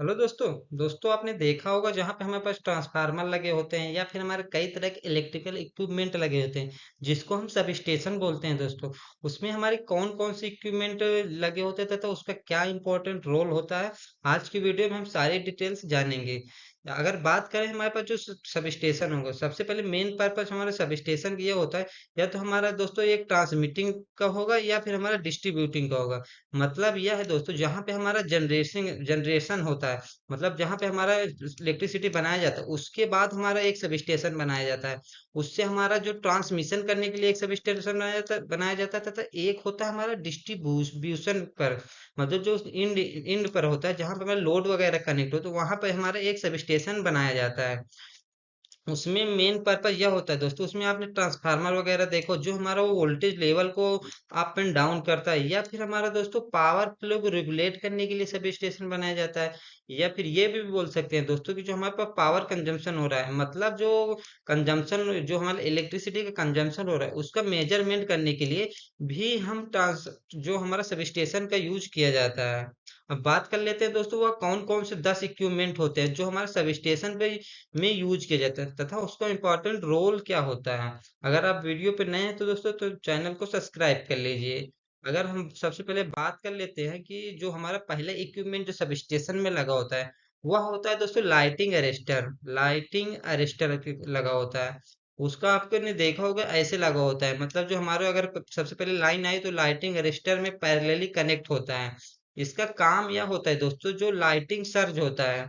Hello दोस्तों। आपने देखा होगा जहाँ पे हमारे पास ट्रांसफार्मर लगे होते हैं या फिर हमारे कई तरह के इलेक्ट्रिकल इक्विपमेंट लगे होते हैं जिसको हम सब स्टेशन बोलते हैं दोस्तों। उसमें हमारे कौन कौन से इक्विपमेंट लगे होते हैं तथा उसका क्या इंपॉर्टेंट रोल होता है, आज की वीडियो में हम सारे डिटेल्स जानेंगे। अगर बात करें हमारे पास जो सब स्टेशन होगा, सबसे पहले मेन पर्पस हमारे सब स्टेशन का ये होता है, या तो हमारा दोस्तों एक ट्रांसमिटिंग का होगा या फिर हमारा डिस्ट्रीब्यूटिंग का होगा। मतलब यह है दोस्तों, जहाँ पे हमारा जनरेशन जनरेशन होता है, मतलब जहाँ पे हमारा इलेक्ट्रिसिटी बनाया जाता है उसके बाद हमारा एक सब स्टेशन बनाया जाता है। उससे हमारा जो ट्रांसमिशन करने के लिए एक सब स्टेशन बनाया जाता है तथा एक होता है हमारा डिस्ट्रीब्यूशन पर, मतलब जो इंड इंड पर होता है जहाँ पे हमारा लोड वगैरह कनेक्ट हो, तो वहां पर हमारा एक सब स्टेशन बनाया जाता है। उसमें मेन पर्पस यह होता है दोस्तों, उसमें आपने ट्रांसफार्मर वगैरह देखो जो हमारा वो वोल्टेज लेवल को अप एंड डाउन करता है, या फिर हमारा दोस्तों पावर फ्लो को रेगुलेट करने के लिए सब स्टेशन बनाया जाता है। या फिर ये भी बोल सकते हैं दोस्तों कि जो हमारे पास पावर कंजम्पशन हो रहा है, मतलब जो कंजम्पशन, जो हमारे इलेक्ट्रिसिटी का कंजम्पशन हो रहा है उसका मेजरमेंट करने के लिए भी हम ट्रांस जो हमारा सब स्टेशन का यूज किया जाता है। अब बात कर लेते हैं दोस्तों, वह कौन कौन से 10 इक्विपमेंट होते हैं जो हमारे सब स्टेशन पे में यूज किया जाता है तथा उसका इम्पोर्टेंट रोल क्या होता है। अगर आप वीडियो पे नए हैं तो दोस्तों तो चैनल को सब्सक्राइब कर लीजिए। अगर हम सबसे पहले बात कर लेते हैं कि जो हमारा पहला इक्विपमेंट जो सब स्टेशन में लगा होता है, वह होता है दोस्तों लाइटिंग अरेस्टर। लाइटिंग अरेस्टर लगा होता है। उसका आपने देखा होगा ऐसे लगा होता है, मतलब जो हमारे अगर सबसे पहले लाइन आई तो लाइटिंग अरेस्टर में पैरेलली कनेक्ट होता है। इसका काम यह होता है दोस्तों, जो लाइटिंग सर्ज होता है,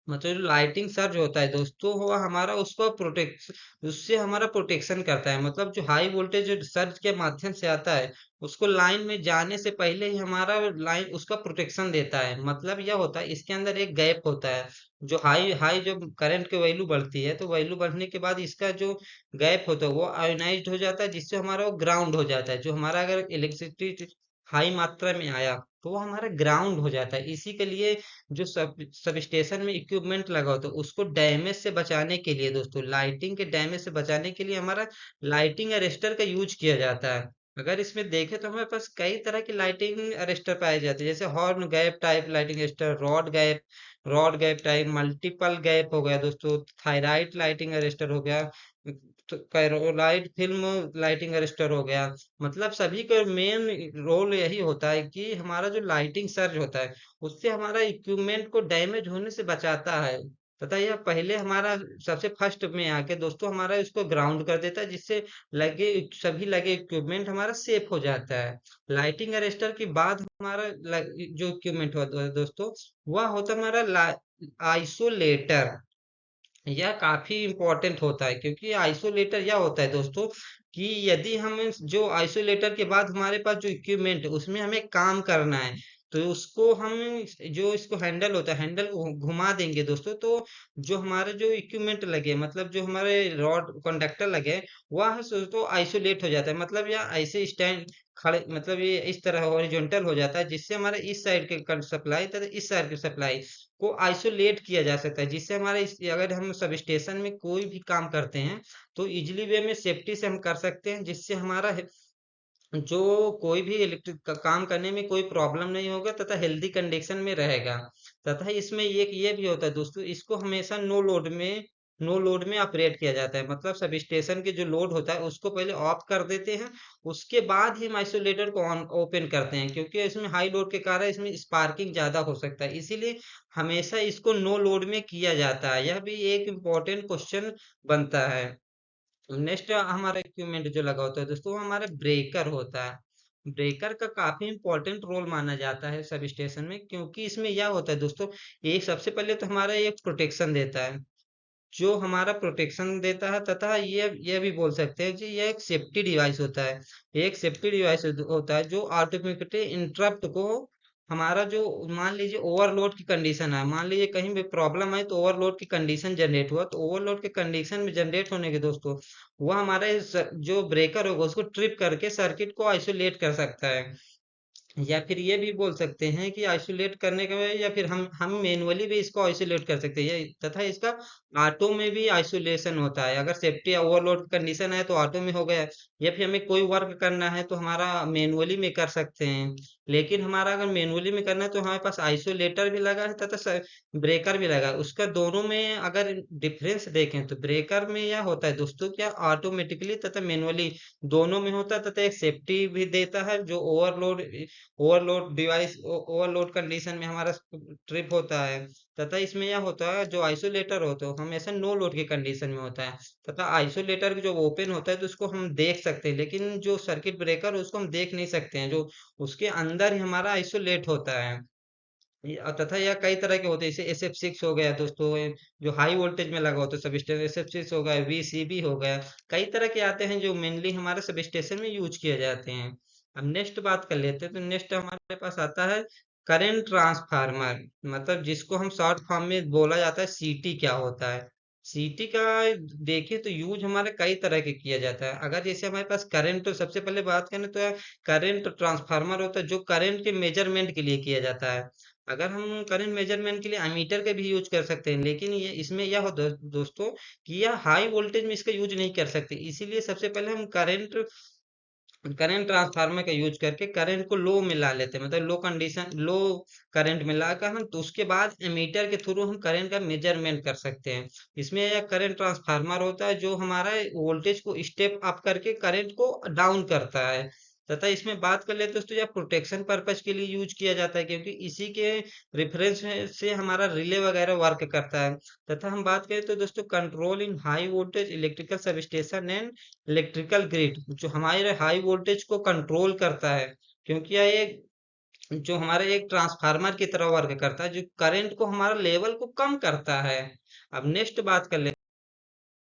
मतलब जो लाइटिंग सर्ज होता है दोस्तों, वो हमारा उसको प्रोटेक्ट, उससे हमारा प्रोटेक्शन करता है। मतलब जो हाई वोल्टेज सर्ज के माध्यम से आता है उसको लाइन में जाने से पहले ही हमारा लाइन उसका प्रोटेक्शन देता है। मतलब यह होता है इसके अंदर एक गैप होता है, जो हाई हाई जो करंट की वैल्यू बढ़ती है तो वैल्यू बढ़ने के बाद इसका जो गैप होता है वो आयोनाइज्ड हो जाता है, जिससे हमारा वो ग्राउंड हो जाता है। जो हमारा अगर इलेक्ट्रिसिटी हाई मात्रा में आया तो वो हमारा ग्राउंड हो जाता है। इसी के लिए जो सब स्टेशन में इक्विपमेंट लगा होता है उसको डैमेज से बचाने के लिए दोस्तों, लाइटिंग के डैमेज से बचाने के लिए हमारा लाइटिंग अरेस्टर का यूज किया जाता है। अगर इसमें देखें तो हमारे पास कई तरह की लाइटिंग अरेस्टर पाए जाते हैं, जैसे horn gap type lighting arrester, rod gap type, multiple gap हो गया दोस्तों, थायराइड लाइटिंग अरेस्टर हो गया, तो कैरोलाइट फिल्म लाइटिंग अरेस्टर हो गया। मतलब सभी का मेन रोल यही होता है कि हमारा जो लाइटिंग सर्ज होता है उससे हमारा इक्विपमेंट को डैमेज होने से बचाता है, तथा यह पहले हमारा सबसे फर्स्ट में आके दोस्तों हमारा इसको ग्राउंड कर देता है, जिससे सभी लगे इक्विपमेंट हमारा सेफ हो जाता है। लाइटिंग अरेस्टर के बाद हमारा जो इक्विपमेंट होता है दोस्तों, वह होता है हमारा आइसोलेटर। यह काफी इम्पोर्टेंट होता है, क्योंकि आइसोलेटर यह होता है दोस्तों कि यदि हम जो आइसोलेटर के बाद हमारे पास जो इक्विपमेंट है उसमें हमें काम करना है, तो उसको हम जो इसको हैंडल होता है हैंडल को घुमा देंगे दोस्तों, तो जो हमारे जो इक्विपमेंट लगे, मतलब जो हमारे रॉड कंडक्टर लगे, वह तो आइसोलेट हो जाता है। मतलब यह ऐसे स्टैंड खड़े, मतलब ये इस तरह हॉरिजॉन्टल हो जाता है, जिससे हमारे इस साइड के सप्लाई तथा इस साइड की सप्लाई को आइसोलेट किया जा सकता है, जिससे हमारे अगर हम सब स्टेशन में कोई भी काम करते हैं तो इजिली वे में सेफ्टी से हम कर सकते हैं, जिससे हमारा जो कोई भी इलेक्ट्रिक का काम करने में कोई प्रॉब्लम नहीं होगा तथा हेल्दी कंडीशन में रहेगा। तथा इसमें एक ये भी होता है दोस्तों, इसको हमेशा नो लोड में ऑपरेट किया जाता है। मतलब सब स्टेशन के जो लोड होता है उसको पहले ऑफ कर देते हैं, उसके बाद ही हम आइसोलेटर को ऑन ओपन करते हैं, क्योंकि इसमें हाई लोड के कारण इसमें स्पार्किंग ज्यादा हो सकता है, इसीलिए हमेशा इसको नो लोड में किया जाता है। यह भी एक इम्पोर्टेंट क्वेश्चन बनता है। नेक्स्ट हमारा इक्विपमेंट जो लगा होता है दोस्तों, वो हमारा ब्रेकर होता है। ब्रेकर का काफी इंपॉर्टेंट रोल माना जाता है सब स्टेशन में, क्योंकि इसमें यह होता है दोस्तों, ये सबसे पहले तो हमारा एक प्रोटेक्शन देता है, जो हमारा प्रोटेक्शन देता है, तथा ये भी बोल सकते हैं कि ये एक सेफ्टी डिवाइस होता है। एक सेफ्टी डिवाइस होता है जो ऑटोमेटिकली इंटरप्ट को, हमारा जो मान लीजिए ओवरलोड की कंडीशन है, मान लीजिए कहीं भी प्रॉब्लम है तो ओवरलोड की कंडीशन जनरेट हुआ, तो ओवरलोड के कंडीशन में जनरेट होने के दोस्तों वह हमारे जो ब्रेकर होगा उसको ट्रिप करके सर्किट को आइसोलेट कर सकता है। या फिर ये भी बोल सकते हैं कि आइसोलेट करने का, या फिर हम मैनुअली भी इसको आइसोलेट कर सकते हैं, तथा इसका ऑटो में भी आइसोलेशन होता है। अगर सेफ्टी ओवरलोड कंडीशन है तो ऑटो में हो गया, या फिर हमें कोई वर्क करना है तो हमारा मैनुअली में कर सकते हैं। लेकिन हमारा अगर मैनुअली में करना है तो हमारे पास आइसोलेटर भी लगा है तथा ब्रेकर भी लगा है। उसका दोनों में अगर डिफरेंस देखें तो ब्रेकर में यह होता है दोस्तों, क्या ऑटोमेटिकली तथा मैनुअली दोनों में होता है, तथा एक सेफ्टी भी देता है जो ओवरलोड कंडीशन में हमारा ट्रिप होता है। तथा इसमें यह होता है जो आइसोलेटर होता है वो हमेशा नो लोड की कंडीशन में होता है। तथा आइसोलेटर जो ओपन होता है तो उसको हम देख सकते हैं, लेकिन जो सर्किट ब्रेकर उसको हम देख नहीं सकते हैं, जो उसके अंदर ही हमारा आइसोलेट होता है। तथा यह कई तरह के होते हैं, जैसे SF6 हो गया दोस्तों, जो हाई वोल्टेज में लगा होता है सब स्टेशन, SF6 हो गया, VCB हो गया। कई तरह के आते हैं जो मेनली हमारे सब स्टेशन में यूज किए जाते हैं। अब नेक्स्ट बात कर लेते हैं, तो नेक्स्ट हमारे पास आता है करंट ट्रांसफार्मर, मतलब जिसको हम शॉर्ट फॉर्म में बोला जाता है CT। क्या होता है सीटी का? देखिए तो यूज हमारे कई तरह के किया जाता है। अगर जैसे हमारे पास करंट, तो सबसे पहले बात करें तो करंट ट्रांसफार्मर होता है जो करंट के मेजरमेंट के लिए किया जाता है। अगर हम करंट मेजरमेंट के लिए एमीटर का भी यूज कर सकते हैं, लेकिन ये इसमें यह होता है दोस्तों कि यह हाई वोल्टेज में इसका यूज नहीं कर सकते। इसीलिए सबसे पहले हम करंट ट्रांसफार्मर का यूज करके करंट को लो में ला लेते हैं, मतलब लो करंट में लाकर हम तो उसके बाद एमीटर के थ्रू हम करंट का मेजरमेंट कर सकते हैं। इसमें यह करंट ट्रांसफार्मर होता है जो हमारा वोल्टेज को स्टेप अप करके करंट को डाउन करता है। तथा इसमें बात कर लेते हैं दोस्तों, यह प्रोटेक्शन पर्पज के लिए यूज किया जाता है, क्योंकि इसी के रेफरेंस से हमारा रिले वगैरह वर्क करता है। तथा हम बात करें तो दोस्तों control in high voltage electrical substation and electrical grid, जो हमारे हाई वोल्टेज को कंट्रोल करता है, क्योंकि यह एक जो हमारे एक ट्रांसफार्मर की तरह वर्क करता है, जो करंट को हमारा लेवल को कम करता है। अब नेक्स्ट बात कर लेते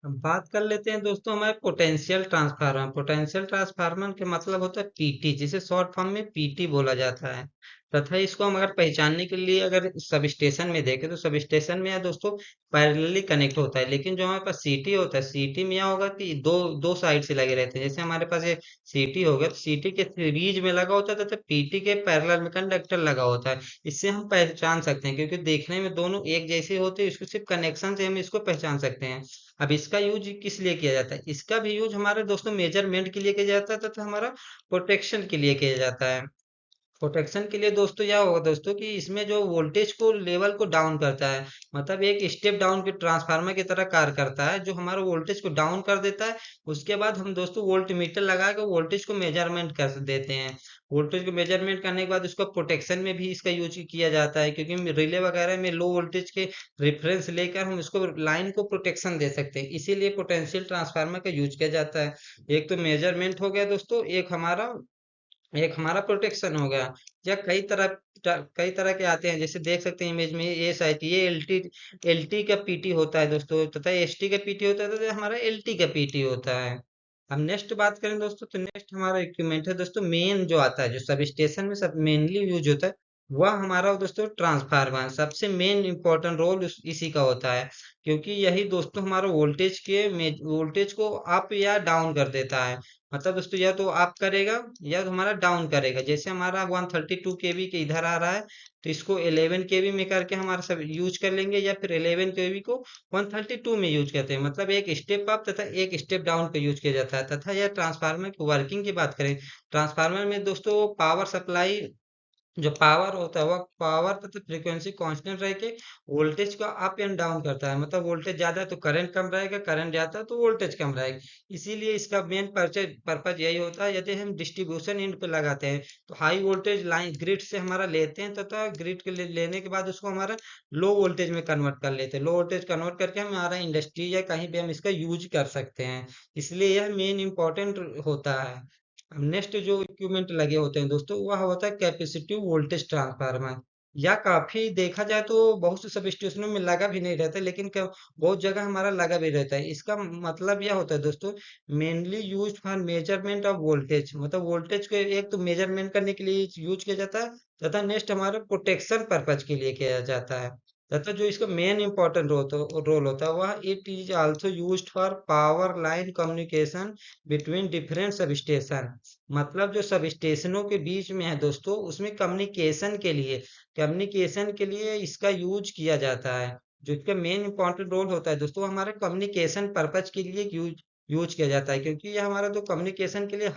अब बात कर लेते हैं दोस्तों हमारे पोटेंशियल ट्रांसफार्मर। पोटेंशियल ट्रांसफार्मर के मतलब होता है PT, जिसे शॉर्ट फॉर्म में PT बोला जाता है। तथा इसको हम अगर पहचानने के लिए अगर सब स्टेशन में देखें तो सब स्टेशन में यह दोस्तों पैरेलली कनेक्ट होता है, लेकिन जो हमारे पास सीटी होता है, सीटी में यह होगा कि दो दो साइड से लगे रहते हैं। जैसे हमारे पास ये सीटी हो गया, सीटी के सीरीज में लगा होता है तथा PT के पैरेलल में कंडक्टर लगा होता है। इससे हम पहचान सकते हैं, क्योंकि देखने में दोनों एक जैसे होते हैं, इसको सिर्फ कनेक्शन से हम इसको पहचान सकते हैं। अब इसका यूज किस लिए किया जाता है? इसका भी यूज हमारे दोस्तों मेजरमेंट के लिए किया जाता है तथा हमारा प्रोटेक्शन के लिए किया जाता है। प्रोटेक्शन के लिए दोस्तों क्या होगा दोस्तों कि इसमें जो वोल्टेज को लेवल को डाउन करता है, मतलब एक स्टेप डाउन के ट्रांसफार्मर की तरह कार्य करता है, जो हमारे वोल्टेज को डाउन कर देता है। उसके बाद हम दोस्तों वोल्ट मीटर लगा के वोल्टेज को मेजरमेंट कर देते हैं। वोल्टेज को मेजरमेंट करने के बाद उसको प्रोटेक्शन में भी इसका यूज किया जाता है, क्योंकि रिले वगैरह में लो वोल्टेज के रेफरेंस लेकर हम उसको लाइन को प्रोटेक्शन दे सकते हैं, इसीलिए पोटेंशियल ट्रांसफार्मर का यूज किया जाता है। एक तो मेजरमेंट हो गया दोस्तों, एक हमारा प्रोटेक्शन हो गया। या कई तरह के आते हैं, जैसे देख सकते हैं इमेज में ये शायद ये एलटी का पीटी होता है दोस्तों, तथा एसटी का पीटी होता है, तथा हमारा एलटी का पीटी होता है। अब नेक्स्ट बात करें दोस्तों, तो नेक्स्ट हमारा इक्विपमेंट है दोस्तों, मेन जो आता है जो सब स्टेशन में सब मेनली यूज होता है, वह हमारा दोस्तों ट्रांसफार्मर। सबसे मेन इंपॉर्टेंट रोल इसी का होता है, क्योंकि यही दोस्तों हमारा वोल्टेज को अप या डाउन कर देता है। मतलब दोस्तों या तो अप करेगा या तो हमारा डाउन करेगा। जैसे हमारा 132 kV के इधर आ रहा है, तो इसको 11 kV में करके हमारा सब यूज कर लेंगे, या फिर 11 kV को 132 में यूज करते हैं। मतलब एक स्टेप अप तथा एक स्टेप डाउन पे यूज किया जाता है। तथा यह ट्रांसफार्मर की वर्किंग की बात करें, ट्रांसफार्मर में दोस्तों पावर सप्लाई जो पावर होता है वह पावर तथा फ्रीक्वेंसी कांस्टेंट रह के वोल्टेज का अप एंड डाउन करता है। मतलब वोल्टेज ज्यादा है तो करंट कम रहेगा, करंट ज्यादा है तो वोल्टेज कम रहेगा। इसीलिए इसका मेन पर्पज यही होता है। यदि हम डिस्ट्रीब्यूशन इंड पे लगाते हैं तो हाई वोल्टेज लाइन ग्रिड से हमारा लेते हैं, तथा ग्रिड के लेने के बाद उसको हमारा लो वोल्टेज में कन्वर्ट कर लेते हैं। लो वोल्टेज कन्वर्ट करके हम हमारा इंडस्ट्री या कहीं भी हम इसका यूज कर सकते हैं। इसलिए यह मेन इंपॉर्टेंट होता है। नेक्स्ट जो इक्विपमेंट लगे होते हैं दोस्तों, वह होता है कैपेसिटिव वोल्टेज ट्रांसफार्मर। या काफी देखा जाए तो बहुत से सब स्टेशनों में लगा भी नहीं रहता, लेकिन बहुत जगह हमारा लगा भी रहता है। इसका मतलब यह होता है दोस्तों, mainly use for measurement of voltage, मतलब वोल्टेज को एक तो मेजरमेंट करने के लिए यूज किया जाता है, तथा नेक्स्ट हमारे प्रोटेक्शन पर्पज के लिए किया जाता है। तथा जो इसका मेन इंपॉर्टेंट रोल होता है वह it is also used for power line communication between different sub station. मतलब जो सब स्टेशनों के बीच में है दोस्तों, उसमें कम्युनिकेशन के लिए इसका यूज किया जाता है। जो इसका मेन इंपॉर्टेंट रोल होता है दोस्तों, हमारे कम्युनिकेशन पर्पज के लिए यूज यूज किया जाता है, क्योंकि यह हमारा जो कम्युनिकेशन के लिए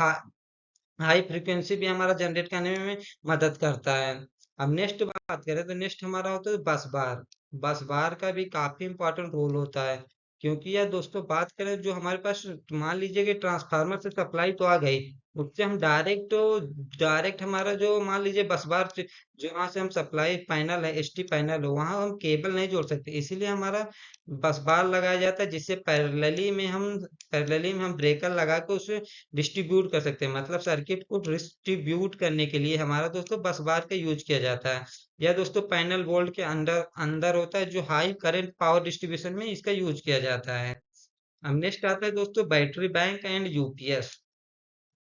हाई फ्रिक्वेंसी भी हमारा जनरेट करने में मदद करता है। अब नेक्स्ट बात करें तो नेक्स्ट हमारा होता है बस बार। बस बार का भी काफी इंपॉर्टेंट रोल होता है, क्योंकि यह दोस्तों बात करें जो हमारे पास, मान लीजिए कि ट्रांसफार्मर से सप्लाई तो आ गई, उससे हम डायरेक्ट हमारा जो मान लीजिए बस बार से जहाँ से हम सप्लाई पैनल है, एसटी पैनल है, वहां हम केबल नहीं जोड़ सकते, इसीलिए हमारा बस बार लगाया जाता है, जिससे पैरेलली में हम ब्रेकर लगा के उसे डिस्ट्रीब्यूट कर सकते हैं। मतलब सर्किट को डिस्ट्रीब्यूट करने के लिए हमारा दोस्तों बस बार का यूज किया जाता है। यह दोस्तों पैनल वोल्ट के अंदर अंदर होता है, जो हाई करंट पावर डिस्ट्रीब्यूशन में इसका यूज किया जाता है। अब नेक्स्ट आता है दोस्तों battery bank and UPS.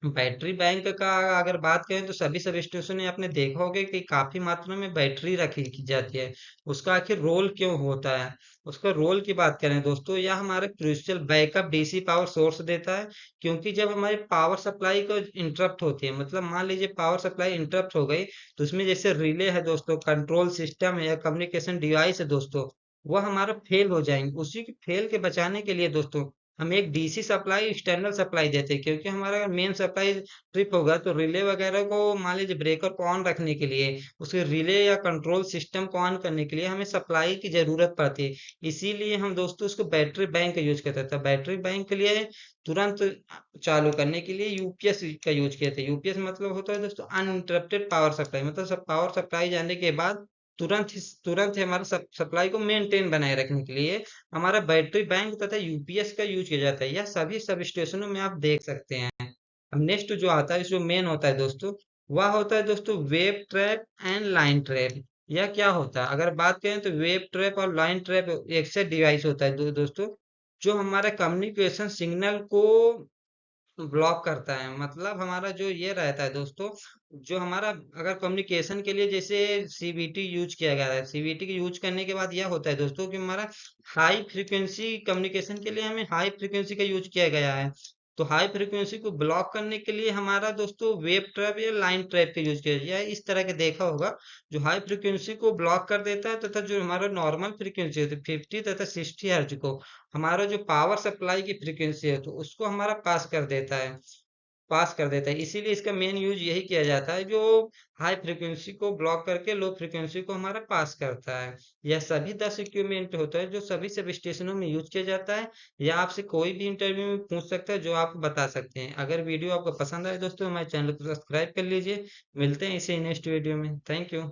Battery bank का अगर बात करें तो सभी सब स्टेशन में आपने देखा होगा कि काफी मात्रा में बैटरी रखी की जाती है। उसका आखिर रोल क्यों होता है? उसका रोल की बात करें दोस्तों, यह हमारे crucial backup DC power source देता है। क्योंकि जब हमारी पावर सप्लाई को इंटरप्ट होती है, मतलब मान लीजिए पावर सप्लाई इंटरप्ट हो गई, तो उसमें जैसे रिले है दोस्तों, कंट्रोल सिस्टम है या कम्युनिकेशन डिवाइस है दोस्तों, वह हमारा फेल हो जाएंगे। उसी के फेल के बचाने के लिए दोस्तों हम एक डीसी सप्लाई, एक्सटर्नल सप्लाई देते हैं, क्योंकि हमारा अगर मेन सप्लाई ट्रिप होगा तो रिले वगैरह को, मान लीजिए ब्रेकर को ऑन रखने के लिए, उसके रिले या कंट्रोल सिस्टम को ऑन करने के लिए हमें सप्लाई की जरूरत पड़ती है। इसीलिए हम दोस्तों उसको बैटरी बैंक का यूज करते थे। बैटरी बैंक के लिए तुरंत चालू करने के लिए यूपीएस का यूज किया था। यूपीएस मतलब होता है दोस्तों अनइंटरप्टेड पावर सप्लाई, मतलब सब पावर सप्लाई जाने के बाद तुरंत ही हमारा सप्लाई को मेंटेन बनाए रखने के लिए हमारा बैटरी बैंक तथा यूपीएस का यूज किया जाता है। यह सभी सब स्टेशनों में आप देख सकते हैं। अब नेक्स्ट जो आता है, जो मेन होता है दोस्तों, वह होता है दोस्तों wave trap and line trap. यह क्या होता है? अगर बात करें तो वेव ट्रैप और लाइन ट्रैप एक से डिवाइस होता है दोस्तों, जो हमारे कम्युनिकेशन सिग्नल को ब्लॉक करता है। मतलब हमारा जो ये रहता है दोस्तों, जो हमारा अगर कम्युनिकेशन के लिए जैसे सीबीटी यूज किया गया है, सीबीटी के यूज करने के बाद यह होता है दोस्तों कि हमारा हाई फ्रीक्वेंसी कम्युनिकेशन के लिए हमें हाई फ्रीक्वेंसी का यूज किया गया है। तो हाई फ्रीक्वेंसी को ब्लॉक करने के लिए हमारा दोस्तों वेव ट्रैप या लाइन ट्रैप का यूज किया गया है। इस तरह के देखा होगा, जो हाई फ्रीक्वेंसी को ब्लॉक कर देता है, तथा जो हमारा नॉर्मल फ्रीक्वेंसी होती है 50 तथा 60 हर्ट्ज को, हमारा जो पावर सप्लाई की फ्रीक्वेंसी है तो उसको हमारा पास कर देता है। इसीलिए इसका मेन यूज यही किया जाता है, जो हाई फ्रीक्वेंसी को ब्लॉक करके लो फ्रीक्वेंसी को हमारा पास करता है। यह सभी 10 इक्विपमेंट होता है जो सभी सब स्टेशनों में यूज किया जाता है। या आपसे कोई भी इंटरव्यू में पूछ सकता है, जो आप बता सकते हैं। अगर वीडियो आपको पसंद आए दोस्तों, हमारे चैनल को सब्सक्राइब कर लीजिए। मिलते हैं इसी नेक्स्ट वीडियो में। Thank you.